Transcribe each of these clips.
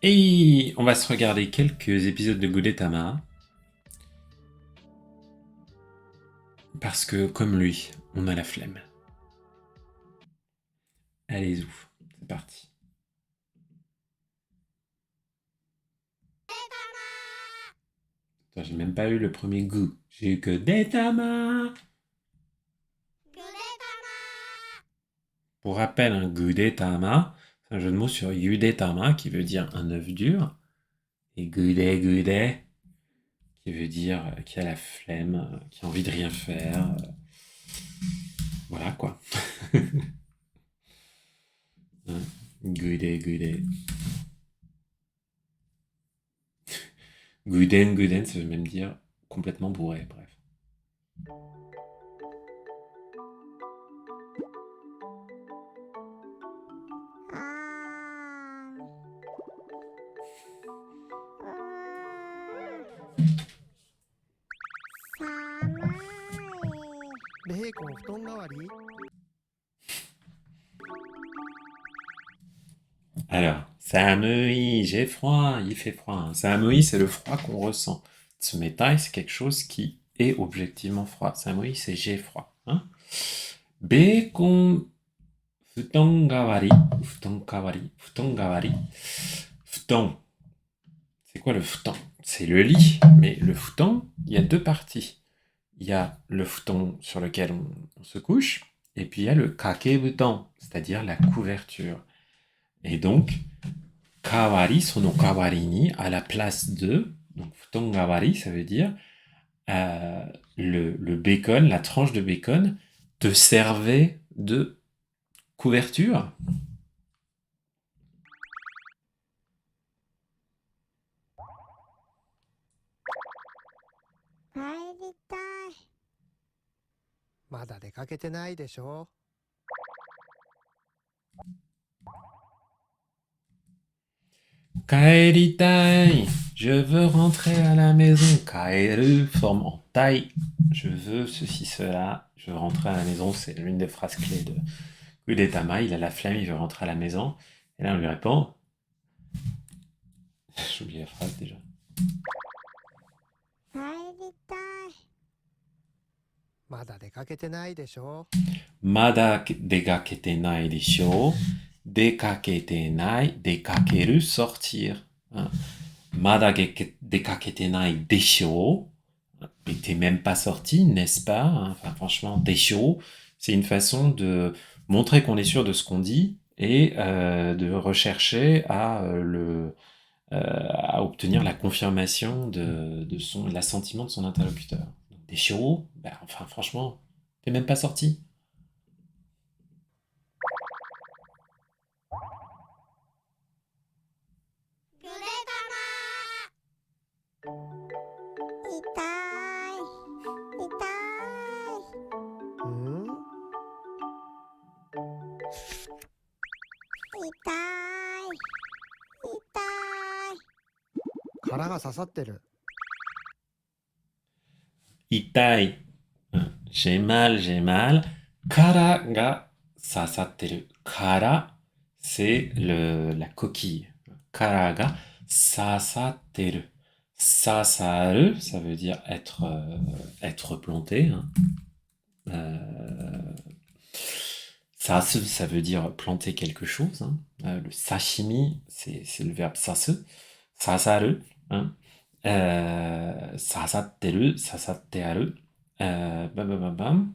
Et on va se regarder quelques épisodes de Gudetama. Parce que, comme lui, on a la flemme. Allez-y, c'est parti. Attends, j'ai même pas eu le premier goût. J'ai eu que Detama. Pour rappel, un Gudetama, c'est un jeu de mots sur Yudetama qui veut dire un œuf dur. Et Gude qui veut dire qui a la flemme, qui a envie de rien faire. Voilà quoi. Hein, Gude. Guden, ça veut même dire complètement bourré, bref. ベーコン布団代わり Alors, Samui, j'ai froid, il fait froid. Samui, c'est le froid qu'on ressent. Tsumetai, c'est quelque chose qui est objectivement froid. Samui, c'est j'ai froid. Hein. Bacon, futon gawari, futon gawari. Futon, c'est quoi le futon? C'est le lit, mais le futon, il y a deux parties. Il y a le futon sur lequel on se couche, et puis il y a le kakebuton, c'est-à-dire la couverture. Et donc, kawari, sono kawari ni, à la place de, donc futon gawari, ça veut dire le bacon, la tranche de bacon, te servait de couverture. Kaeritai. まだ出かけてないでしょ Kaeritai, je veux rentrer à la maison. Kaeru, forme en tai. Je veux ceci, cela. Je veux rentrer à la maison. C'est l'une des phrases clés de Udetama. Il a la flemme, il veut rentrer à la maison. Et là, on lui répond. J'ai oublié la phrase déjà. Kaeritai. まだ出かけてないでしょ Mada degakete nai desho. Dekakete nai, dekakeru, sortir. Hein. Mada dekakete nai desho. Mais t'es même pas sorti, n'est-ce pas? Hein. Enfin, franchement, desho, c'est une façon de montrer qu'on est sûr de ce qu'on dit et de rechercher à obtenir la confirmation de l'assentiment de son interlocuteur. Desho, bah, enfin, franchement, t'es même pas sorti. うん殻が刺さってる Itai, j'ai mal, j'ai mal. Kara ga sasatteru. Kara, c'est la coquille. Kara ga sasatteru. Sasaru, ça veut dire être planté. Hein. Sasu, ça veut dire planter quelque chose. Hein. Le sashimi, c'est le verbe sasu. Sasaru. Hein. Sasatteru, sasattearu. Bam, bam, bam, bam.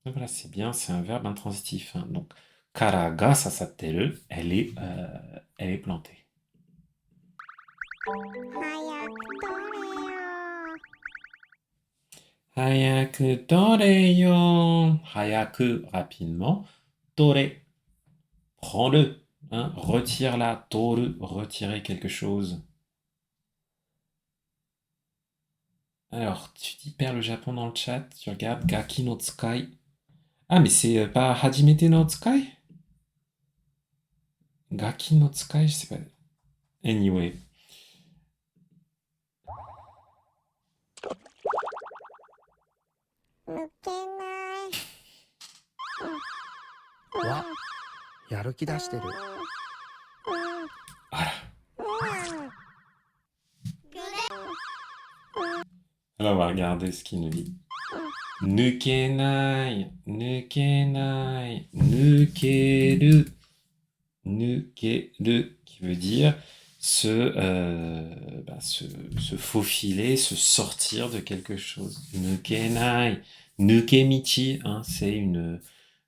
Donc voilà, c'est bien, c'est un verbe intransitif. Hein. Donc, kara ga sasatteru, elle est plantée. 早く取れよ Hayaku tore yo. Hayaku, rapidement. Tore, prends-le. Hein. Retire-la. Toru, retirer quelque chose. Alors, tu dis perds le Japon dans le chat. Tu regardes Gaki no Tsukai. Ah, mais c'est pas Hajimete no Tsukai? Gaki no Tsukai, je sais pas. Anyway. わやる気出してる Ah Alors, on va regarder ce qu'il nous dit. Nukenai, nukenai, nukeru, nukeru, qui veut dire se faufiler, se sortir de quelque chose. Nukenai, nukemichi, hein, c'est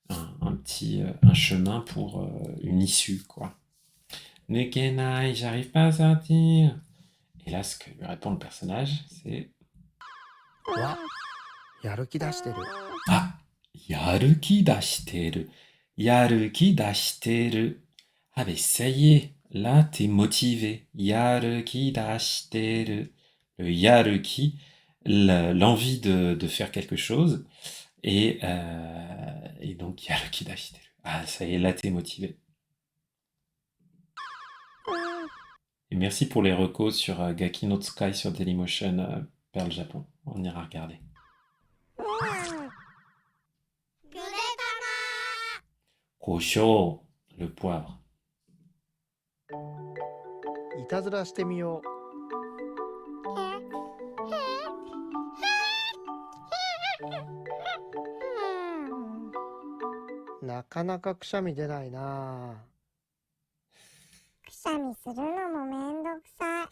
un chemin pour une issue, quoi. Nukenai, j'arrive pas à sortir. Et là, ce que lui répond le personnage, c'est わ、やる気出してる。Ah, yaruki dashiteru. Yaruki dashiteru. Ah, mais ça y est, là, t'es motivé. Yaruki dashiteru. Le yaruki, l'envie de faire quelque chose. Et donc, yaruki dashiteru. Ah, ça y est, là, t'es motivé. Et merci pour les recos sur Gaki no Tsukai sur Dailymotion, Perle Japon. On ira regarder. Kosho, le poivre. いたずらしてみよう。なかなかくしゃみ出ないな。くしゃみするのもめんどくさい。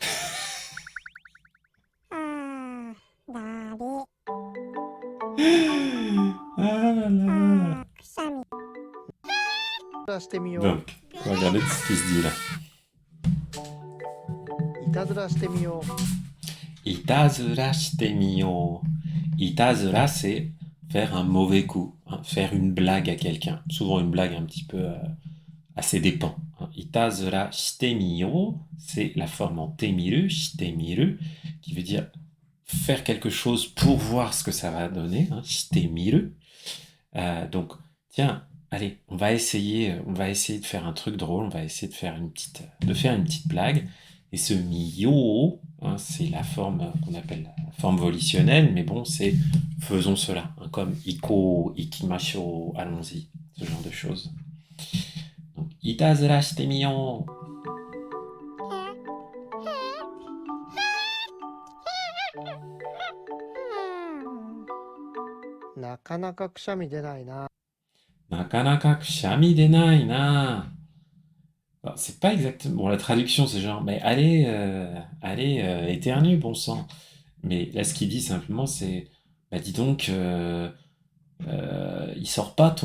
あー、だり。Ah là là. くしゃみ。いたずらしてみよう。 Donc, on va regarder ce qui se dit là. いたずらしてみよう。 Itazura shite miyo. Itazura, c'est faire un mauvais coup, hein, faire une blague à quelqu'un. Souvent une blague un petit peu à ses dépens. Hein. Itazura shite miyo, c'est la forme en temiru, shite miru, qui veut dire faire quelque chose pour voir ce que ça va donner. Hein, shite miru. Donc, tiens, allez, on va essayer de faire un truc drôle, on va essayer de faire une petite blague. Et ce miyo, hein, c'est la forme qu'on appelle la forme volitionnelle, mais bon, c'est faisons cela, hein, comme iko, ikimasho, allons-y, ce genre de choses. Donc, itazura shite miyo. なかなかくしゃみ出ないな。 Nakanaka kushami denai na. Alors, c'est pas exactement. Bon, la traduction, c'est genre, mais allez, éternue, bon sang. Mais là, ce qu'il dit simplement, c'est, bah dis donc, il sort pas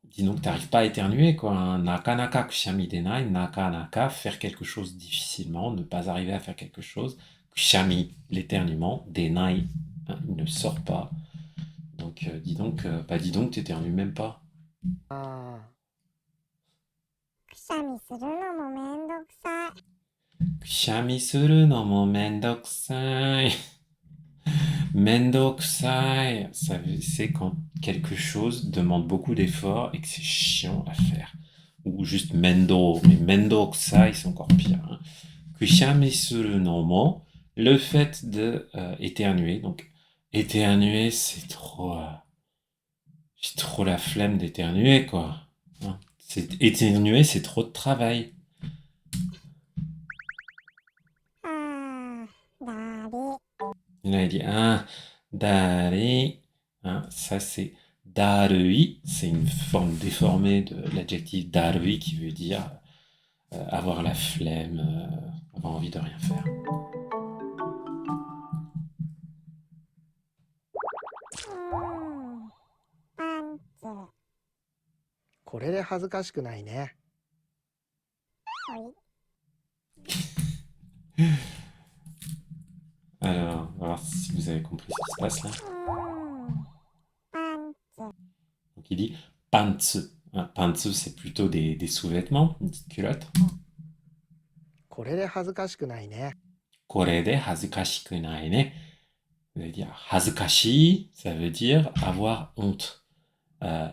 dis donc, t'arrives pas à éternuer, quoi. Hein. Nakanaka kushami denai, nakanaka, faire quelque chose difficilement, ne pas arriver à faire quelque chose. Kushami, l'éternuement, denai, hein, il ne sort pas. Donc, dis donc, t'éternues même pas. あくしゃみするのもめんどくさい。 Kushami suru no mo mendokusai. Mendokusai, c'est quand quelque chose demande beaucoup d'efforts et que c'est chiant à faire. Ou juste mendo, mais mendokusai, c'est encore pire. Hein. Kushami suru no mo, le fait de éternuer. Donc, éternuer, j'ai trop la flemme d'éternuer, quoi. Hein. Éternuer, c'est trop de travail. あー、だり。 Et là, il dit ah, dari. Hein, ça, c'est darui. C'est une forme déformée de l'adjectif darui qui veut dire avoir la flemme, avoir envie de rien faire. パンツ。これで恥ずかしくないね。ほい。 Alors, on va voir si vous avez compris ce qui se passe là. パンツ。 Donc, il dit pantsu. Hein, pantsu, c'est plutôt des sous-vêtements, une petite culotte. これで恥ずかしくないね。 Kore de hazukashiku nai ne. Ça veut dire hazukashi, ça veut dire avoir honte.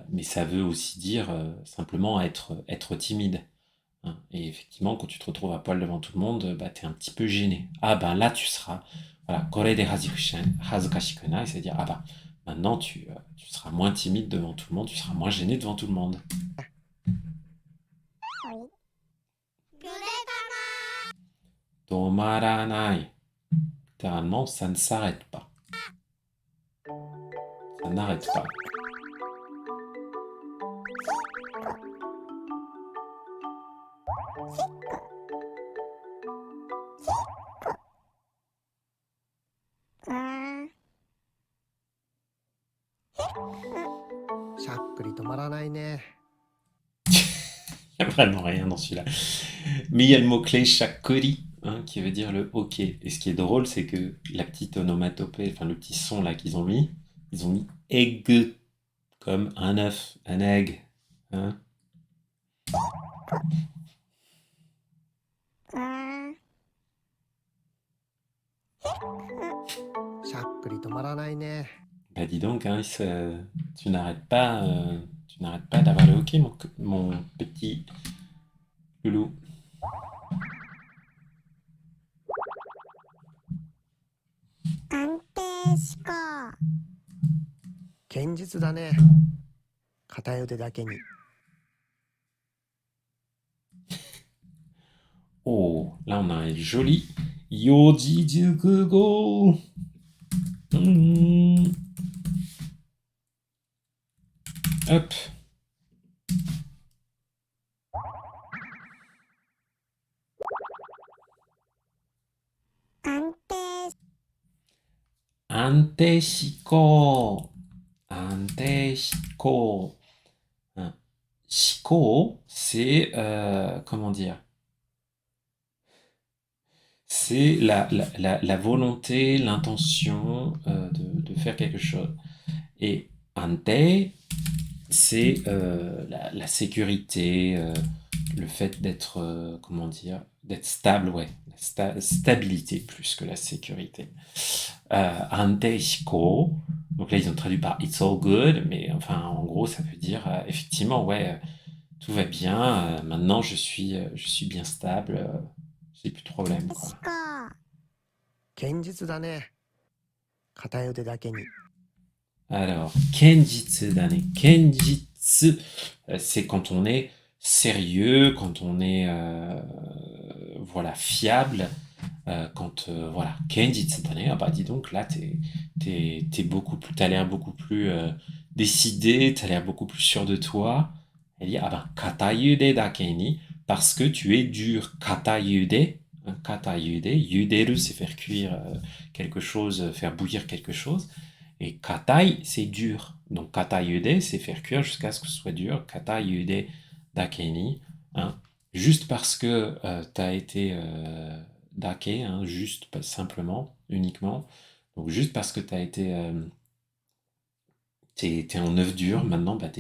Mais ça veut aussi dire simplement être timide. Hein. Et effectivement, quand tu te retrouves à poil devant tout le monde, bah, tu es un petit peu gêné. Ah ben là, tu seras. Voilà, kore de hazukashiku nai, c'est-à-dire, ah ben, maintenant, tu seras moins timide devant tout le monde, tu seras moins gêné devant tout le monde. ほい。 Tomaranai. littéralement, ça ne s'arrête pas. Ça n'arrête pas. Ah. しゃっくり止まらないね。 Il n'y a vraiment rien dans celui-là. Mais il y a le mot-clé shakuri, hein, qui veut dire le ok. Et ce qui est drôle, c'est que la petite onomatopée, enfin le petit son là qu'ils ont mis egg, comme un œuf, un egg. Hein. あしゃっくり止まらないね。 Bah dis donc, hein, tu n'arrêtes pas, d'avoir le hockey, mon petit loulou. 安定思考。堅実だね。片腕だけに。 Oh, là on a un joli Yoji Jukugo. Hop. 安定。安定思考。安定思考。Hein. 思考, c'est, comment dire, c'est la volonté, l'intention de faire quelque chose. Et ante, c'est la sécurité, le fait d'être, comment dire, d'être stable, ouais. Stabilité plus que la sécurité. Ante shiko, donc là ils ont traduit par it's all good, mais enfin en gros ça veut dire effectivement, ouais, tout va bien, maintenant je suis bien stable, j'ai plus de problème, quoi. 思考。堅実だね。片腕だけに。 Alors, kenjitsu dane. Kenjitsu, c'est quand on est sérieux, quand on est voilà, fiable, quand voilà, kenjitsu dane. Ah bah dis donc là t'es beaucoup plus, t'as l'air beaucoup plus décidé, t'as l'air beaucoup plus sûr de toi. Elle dit ah bah katayude dake ni, parce que tu es dur. Katayude, hein, katayude, yuderu c'est faire cuire quelque chose, faire bouillir quelque chose. Et katai, c'est dur. Donc katayude, c'est faire cuire jusqu'à ce que ce soit dur. Katayude dakeni. Hein. Juste parce que tu as été dake, hein, juste, pas simplement, uniquement. Donc juste parce que tu as été... t'es en œuf dur, maintenant, bah,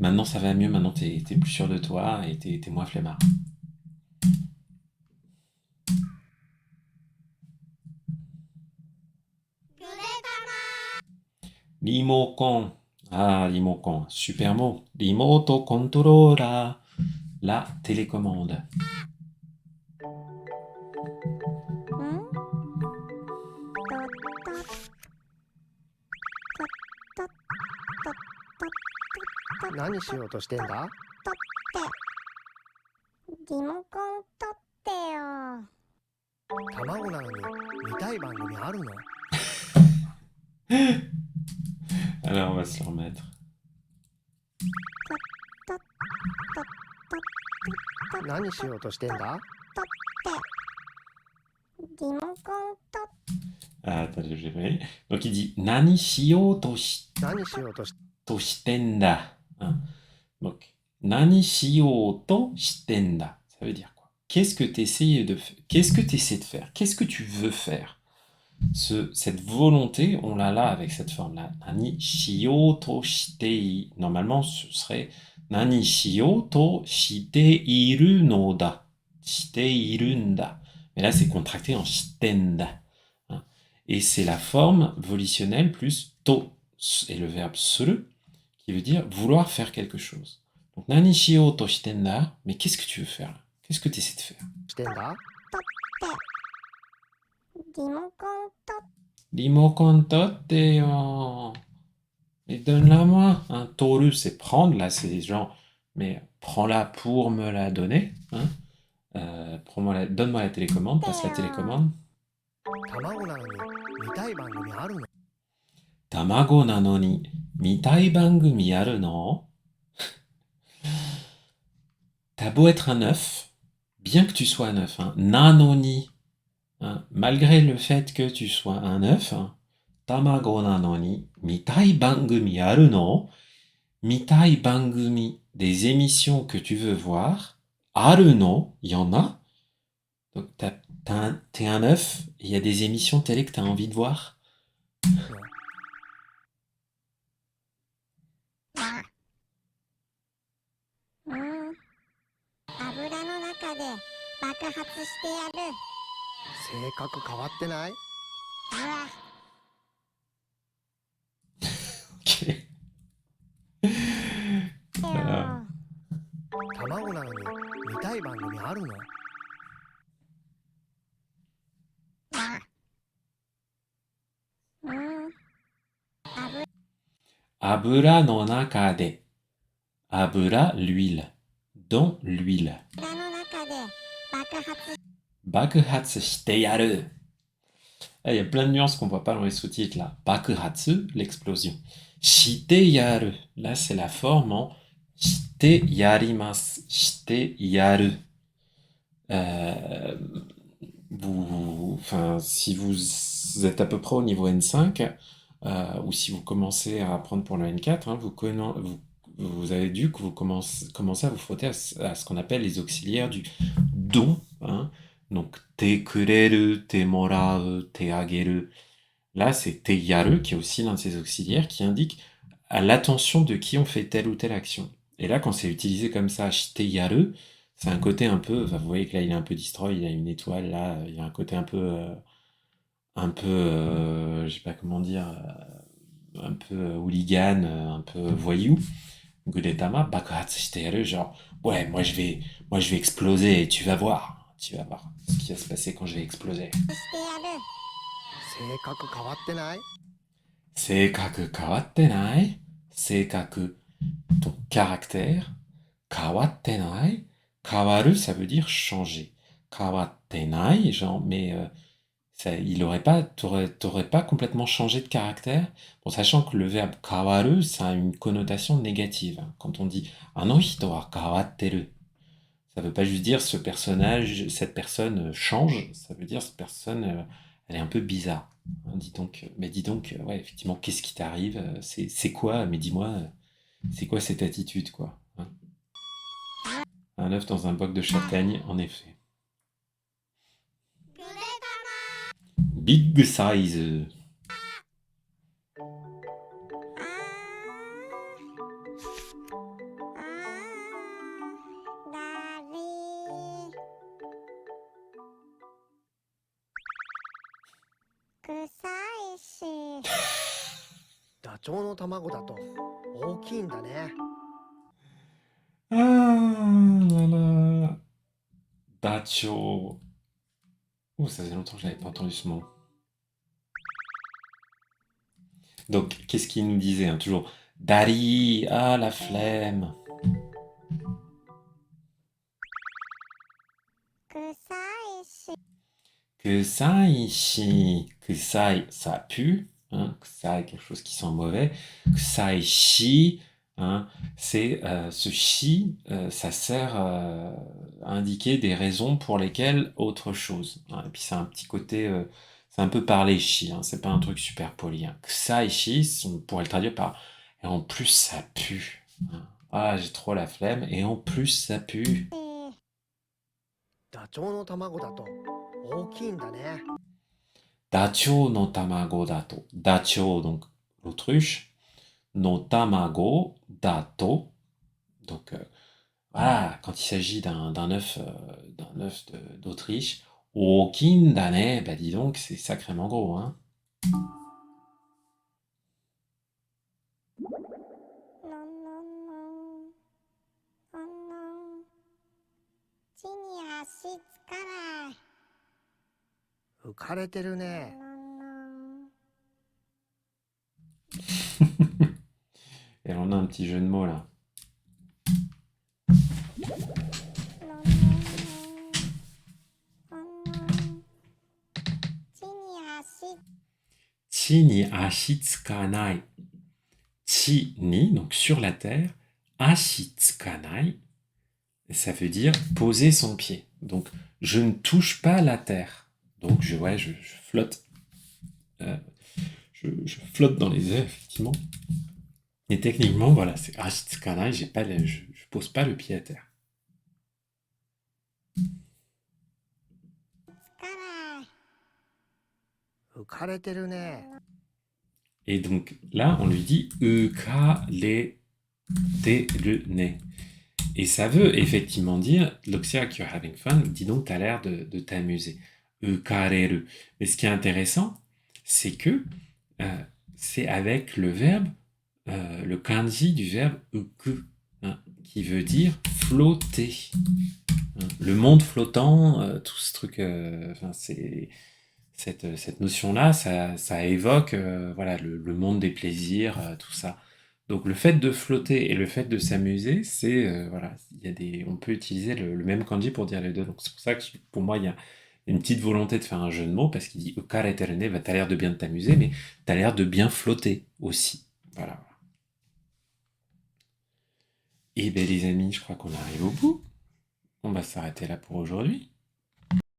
maintenant ça va mieux, maintenant t'es plus sûr de toi et t'es moins flemmard. Limocon. Ah, limocon, super mot. Remote controller. La télécommande. ん何しようとしてんだ？リモコン取ってよ。卵なのに見たい番組あるの？ Alors, on va se le remettre. 何しようとしてんだ？リモコン取っ Ah, attendez, j'ai pris. Donc, il dit Nani shio to何しようとし shitenda. Hein. Donc, Nani shio to shitenda. Ça veut dire quoi? Qu'est-ce que tu essaies de faire? Qu'est-ce que tu essaies de faire? Qu'est-ce que tu veux faire? Cette volonté, on l'a là avec cette forme-là. Nani shio to shitei. Normalement, ce serait Nani shio to shiteiru no da. Shiteirunda. Mais là, c'est contracté en shitenda. Hein. Et c'est la forme volitionnelle plus to et le verbe suru qui veut dire vouloir faire quelque chose. Donc, Nani shio to shitenda. Mais qu'est-ce que tu veux faire là? Qu'est-ce que tu essaies de faire? てんだ？リモコン取っ Limocon totte yo. Et donne-la moi. Un toru, c'est prendre. Là, c'est genre, mais prends-la pour me la donner. Hein. Donne-moi la télécommande. Passe la télécommande. 卵なのに見たい番組あるの？ Tamago nanoni mitai bangumi aru no? T'as beau être un œuf, bien que tu sois un œuf, hein, nanoni, hein, malgré le fait que tu sois un œuf, hein, tamago nanoni mitai bangumi aru no? Mitai bangumi, des émissions que tu veux voir, aru no, il y en a. Donc t'es un œuf, et il y a des émissions télé que t'as envie de voir. うん。油の中で爆発してやる。性格変わってない？うわ、Ok. であも、卵なのに見たい番組あるの？わ。うん。Abura no naka de. Abura, l'huile. Dans l'huile. 油の中で爆発。Bakuhatsu shite yaru. Ah, il y a plein de nuances qu'on voit pas dans les sous-titres là. Bakuhatsu, l'explosion. Shite yaru. Là, c'est la forme en shite yarimasu. Shite yaru. Euh, enfin, si vous êtes à peu près au niveau N5, ou si vous commencez à apprendre pour le N4, hein, vous avez dû que vous commencez à vous frotter à ce qu'on appelle les auxiliaires du don. Hein. Donc, te kureru, te morau, te ageru. Là, c'est te yaru, qui est aussi l'un de ces auxiliaires, qui indique à l'attention de qui on fait telle ou telle action. Et là, quand c'est utilisé comme ça, shite yaru, c'est un côté un peu, enfin, vous voyez que là il est un peu destroy, il a une étoile, là il y a un côté je sais pas comment dire, un peu hooligan, un peu voyou. Gudetama, bakuhatsu shite yaru, genre, ouais, moi je vais exploser et tu vas voir ce qui va se passer quand je vais exploser. してやる。性格変わってない？ Seikaku kawatte nai? Seikaku, ton caractère. Kawatte nai. Kawaru, ça veut dire changer. Kawatte nai, genre, mais t'aurais pas complètement changé de caractère. Bon, sachant que le verbe kawaru, ça a une connotation négative. Hein. Quand on dit ano hito wa kawatteru, ça veut pas juste dire ce personnage, cette personne change, ça veut dire cette personne, elle est un peu bizarre. Hein, dis donc, ouais, effectivement, qu'est-ce qui t'arrive? C'est quoi? Mais dis-moi, c'est quoi cette attitude, quoi? Hein. Un œuf dans un boc de châtaigne, en effet. Big size. だりー。臭いし。ダチョウの卵だと大きいんだね。 Ah là là. Dacho. Oh, ça faisait longtemps que je n'avais pas entendu ce mot. Donc, qu'est-ce qu'il nous disait hein, toujours Dari, ah la flemme. 臭いし。 Kusai shi. Kusai, ça pue. Hein, kusai, quelque chose qui sent mauvais. Kusai shi. Hein, c'est ce shi, ça sert à indiquer des raisons pour lesquelles autre chose. Hein, et puis c'est un petit côté, c'est un peu parler shi, hein, c'est pas un truc super poli. Hein. Kusai shi, on pourrait le traduire par et en plus ça pue. Hein. Ah, j'ai trop la flemme et en plus ça pue. ダチョウの卵だと大きいんだね。 Dacho no tamago dato. Dacho, donc l'autruche. No tamago dato. Donc voilà, quand il s'agit d'un œuf, d'Autriche, Okin dane, bah dis donc, c'est sacrément gros, hein. のんのんのん。のんのん。地に足つかない。浮かれてるね。 のんのん。 Et on a un petit jeu de mots là. のんのんのん。のんのん。地に chi ni ashi tsukanai. Chi ni, donc sur la terre, ashi tsukanai, ça veut dire poser son pied. Donc, je ne touche pas la terre. Donc, je flotte. Je flotte dans les airs, effectivement. Et techniquement, voilà, c'est ashi tsukanai, je pose pas le pied à terre. つかない。浮かれてるね。 Et donc là, on lui dit ukarete le nez. Et ça veut effectivement dire, looks like you're having fun, dis donc, t'as l'air de t'amuser. Ukareru. Mais ce qui est intéressant, c'est que c'est avec le verbe, le kanji du verbe uku, hein, qui veut dire flotter. Hein. Le monde flottant, tout ce truc, enfin, c'est cette notion-là, ça évoque voilà, le monde des plaisirs, tout ça. Donc le fait de flotter et le fait de s'amuser, c'est voilà, on peut utiliser le même kanji pour dire les deux. Donc c'est pour ça que pour moi il y a une petite volonté de faire un jeu de mots parce qu'il dit ukareterune, bah, t'as l'air de bien t'amuser, mais t'as l'air de bien flotter aussi. Voilà. Et ben les amis, je crois qu'on arrive au bout. On va s'arrêter là pour aujourd'hui.